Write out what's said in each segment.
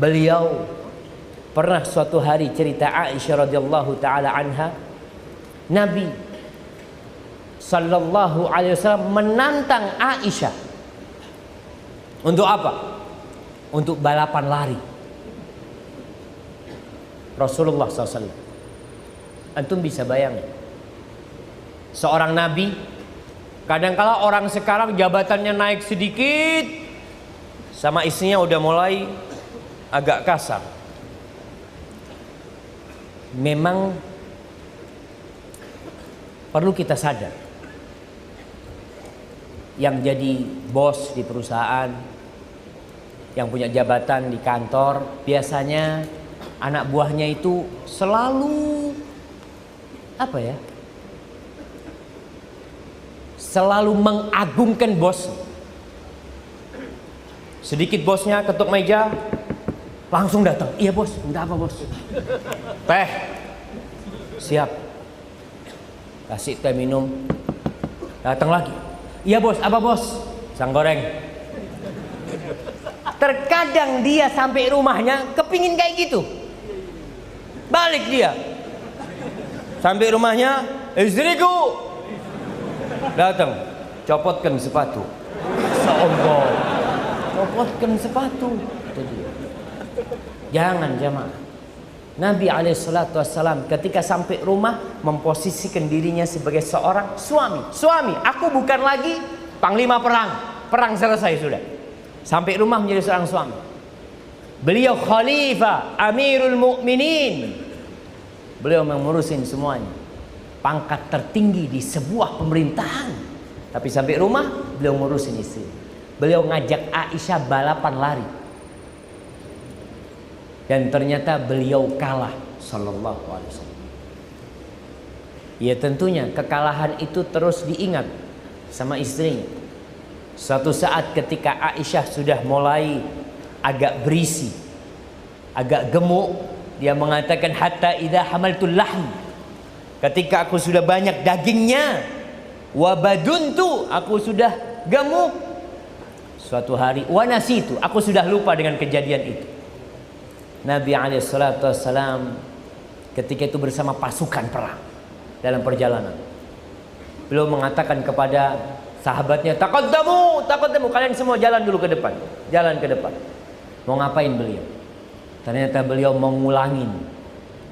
Beliau pernah suatu hari, cerita Aisyah radhiyallahu taala anha, Nabi sallallahu alaihi wasallam menantang Aisyah untuk apa? Untuk balapan lari. Rasulullah SAW. Antum bisa bayangin, seorang Nabi, kadangkala orang sekarang jabatannya naik sedikit, sama istrinya udah mulai agak kasar. Memang perlu kita sadar, yang jadi bos di perusahaan, yang punya jabatan di kantor, biasanya anak buahnya itu selalu apa ya? Selalu mengagungkan bos. Sedikit bosnya ketuk meja, langsung datang. Iya bos, minta apa bos? Teh. Siap. Kasih teh minum. Datang lagi. Iya bos, apa bos? Pisang goreng. Terkadang dia sampai rumahnya kepingin kayak gitu. Balik dia. Sampai rumahnya, istriku. Datang. Copotkan sepatu. Sombong. Copotkan sepatu. Itu dia. Jangan jamaah. Nabi SAW ketika sampai rumah memposisikan dirinya sebagai seorang suami. Suami, aku bukan lagi panglima perang. Perang selesai sudah. Sampai rumah menjadi seorang suami. Beliau khalifah, amirul mu'minin. Beliau mengurusin semuanya. Pangkat tertinggi di sebuah pemerintahan. Tapi sampai rumah beliau ngurusin istri. Beliau ngajak Aisyah balapan lari. Dan ternyata beliau kalah sallallahu alaihi wasallam. Ya tentunya kekalahan itu terus diingat sama istrinya. Suatu saat ketika Aisyah sudah mulai agak berisi, agak gemuk, dia mengatakan hatta idza hamaltul lahm, ketika aku sudah banyak dagingnya, wa baduntu, aku sudah gemuk. Suatu hari wa nasitu, aku sudah lupa dengan kejadian itu. Nabi SAW ketika itu bersama pasukan perang dalam perjalanan. Beliau mengatakan kepada sahabatnya, taqaddamu, kalian semua jalan dulu ke depan. Jalan ke depan. Mau ngapain beliau? Ternyata beliau mau ngulangin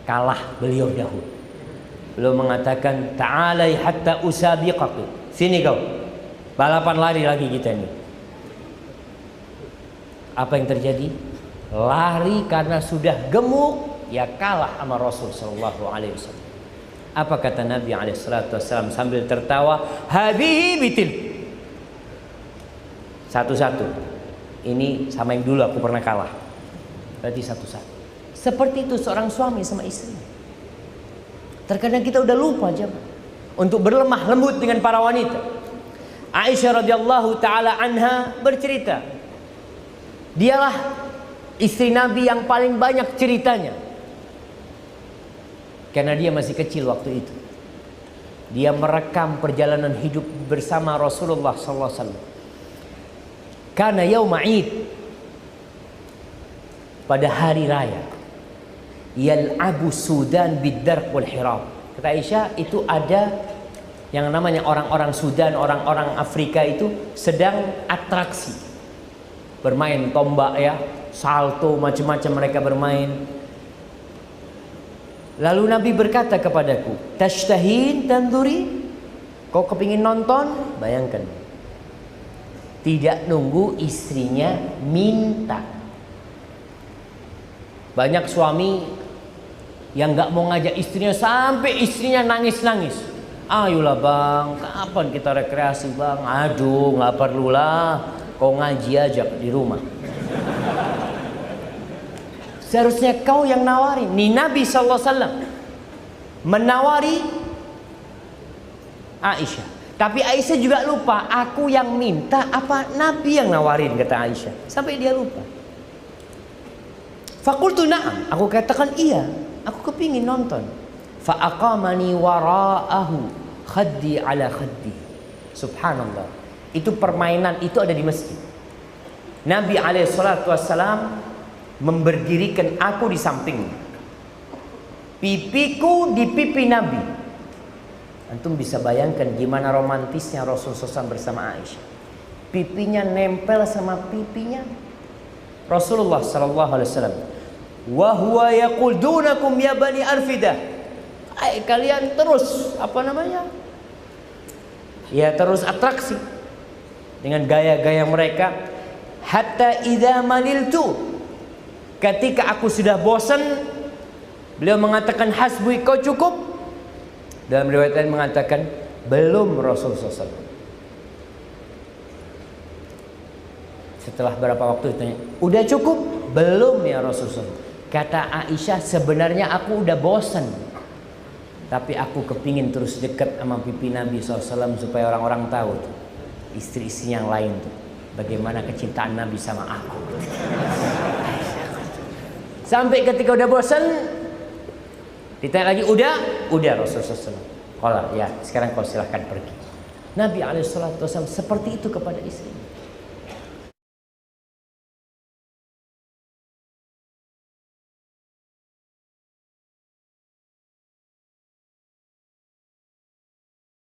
kalah beliau dahulu. Beliau mengatakan, ta'alai hatta usabiqaki. Sini kau. Balapan lari lagi kita ini. Apa yang terjadi? Lari karena sudah gemuk, ya kalah sama Rasul sallallahu alaihi wasallam. Apa kata Nabi alaihi wasallam sambil tertawa? Hadhihi bitil. Satu-satu. Ini sama yang dulu aku pernah kalah. Berarti satu-satu. Seperti itu seorang suami sama istri. Terkadang kita udah lupa aja untuk berlemah lembut dengan para wanita. Aisyah radhiyallahu taala anha bercerita, dialah istri Nabi yang paling banyak ceritanya. Karena dia masih kecil waktu itu. Dia merekam perjalanan hidup bersama Rasulullah SAW. Karena yauma Id, pada hari raya, yal'abu Sudan bid-darq wal hirab. Kata Aisyah, itu ada yang namanya orang-orang Sudan, orang-orang Afrika itu sedang atraksi. Bermain tombak ya, salto, macam-macam mereka bermain. Lalu Nabi berkata kepadaku, tashtahin tanduri, kau kepingin nonton? Bayangkan, tidak nunggu istrinya minta. Banyak suami yang gak mau ngajak istrinya sampai istrinya nangis-nangis. Ayolah bang, kapan kita rekreasi bang? Aduh, gak perlulah, kau ngaji aja di rumah. Seharusnya kau yang nawarin. Nih Nabi SAW menawari Aisyah. Tapi Aisyah juga lupa, aku yang minta apa Nabi yang nawarin, kata Aisyah. Sampai dia lupa. Fakultu na'am, aku katakan iya, aku kepingin nonton. fa aqamani wara'ahu khaddi ala khaddi. Subhanallah. Itu permainan itu ada di masjid. Nabi SAW memberdirikan aku di samping, pipiku di pipi Nabi. Antum bisa bayangkan gimana romantisnya Rasulullah SAW bersama Aisyah. Pipinya nempel sama pipinya Rasulullah SAW. Wa huwa yaqul dunakum ya bani Arfidah. Kalian terus ya terus atraksi dengan gaya-gaya mereka. Hatta idza maliltu, ketika aku sudah bosan, beliau mengatakan hasbui, kau cukup. Dalam riwayat lain mengatakan belum Rasulullah SAW. Setelah berapa waktu ditanya, udah cukup? Belum ya Rasulullah. Kata Aisyah, sebenarnya aku udah bosan, tapi aku kepingin terus dekat sama pipi Nabi SAW supaya orang-orang tahu tuh, istri-istri yang lain tuh, bagaimana kecintaan Nabi sama aku. Sampai ketika udah bosan, ditanya lagi, udah Rasulullah SAW. Kalau ya sekarang kau silahkan pergi. Nabi SAW seperti itu kepada istri.